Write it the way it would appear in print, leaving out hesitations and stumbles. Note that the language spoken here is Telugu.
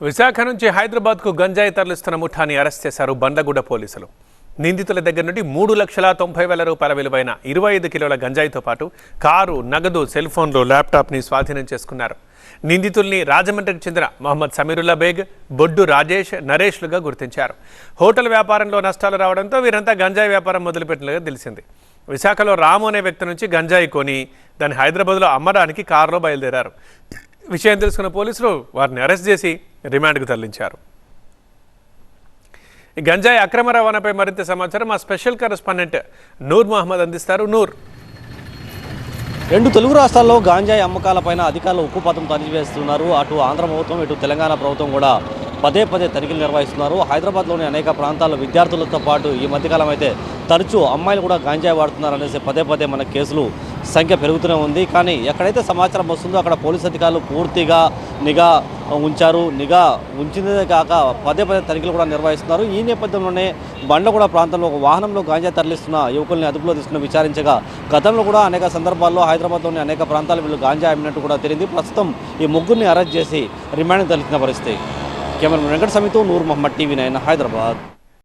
విశాఖ నుంచి హైదరాబాద్కు గంజాయి తరలిస్తున్న ముఠాని అరెస్ట్ చేశారు బండ్లగూడ పోలీసులు. నిందితుల దగ్గర నుండి 3,90,000 రూపాయల విలువైన 25 కిలోల గంజాయితో పాటు కారు, నగదు, సెల్ ఫోన్లు, ల్యాప్టాప్ని స్వాధీనం చేసుకున్నారు. నిందితుల్ని రాజమండ్రికి చెందిన మహమ్మద్ సమీరుల్లా బేగ్, బొడ్డు రాజేష్, నరేష్లుగా గుర్తించారు. హోటల్ వ్యాపారంలో నష్టాలు రావడంతో వీరంతా గంజాయి వ్యాపారం మొదలుపెట్టినట్టుగా తెలిసింది. విశాఖలో రాము అనే వ్యక్తి నుంచి గంజాయి కొని దాన్ని హైదరాబాద్లో అమ్మడానికి కారులో బయలుదేరారు. విషయం తెలుసుకున్న పోలీసులు వారిని అరెస్ట్ చేసి రిమాండ్కు తరలించారు. ఈ గంజాయి అక్రమ రవాణాపై మరింత సమాచారం మా స్పెషల్ కరెస్పాండెంట్ నూర్ మహమ్మద్ అందిస్తారు. నూర్, రెండు తెలుగు రాష్ట్రాల్లో గాంజాయి అమ్మకాలపైన అధికారులు ఉక్కుపాతం తనివేస్తున్నారు. అటు ఆంధ్ర ప్రభుత్వం, ఇటు తెలంగాణ ప్రభుత్వం కూడా పదే తనిఖీలు నిర్వహిస్తున్నారు. హైదరాబాద్లోని అనేక ప్రాంతాల్లో విద్యార్థులతో పాటు ఈ మధ్యకాలం అయితే తరచూ అమ్మాయిలు కూడా గాంజాయి వాడుతున్నారు అనేసి పదే మన కేసులు సంఖ్య పెరుగుతూనే ఉంది. కానీ ఎక్కడైతే సమాచారం వస్తుందో అక్కడ పోలీసు అధికారులు పూర్తిగా నిఘా ఉంచారు. నిఘా ఉంచిందే కాక పదే తనిఖీలు కూడా నిర్వహిస్తున్నారు. ఈ నేపథ్యంలోనే బండ్లగూడ ప్రాంతంలో ఒక వాహనంలో గాంజాయి తరలిస్తున్న యువకుల్ని అదుపులో తీసుకుని విచారించగా గతంలో కూడా అనేక సందర్భాల్లో హైదరాబాద్లోని అనేక ప్రాంతాలు వీళ్ళు గాంజాయి అమ్మినట్టు కూడా తెలిసింది. ప్రస్తుతం ఈ ముగ్గురిని అరెస్ట్ చేసి రిమాండ్కి తరలించిన పరిస్థితి. కెమెరామెన్ వెంకట సమీతో, నూర్ మహమ్మద్, TV9 హైదరాబాద్.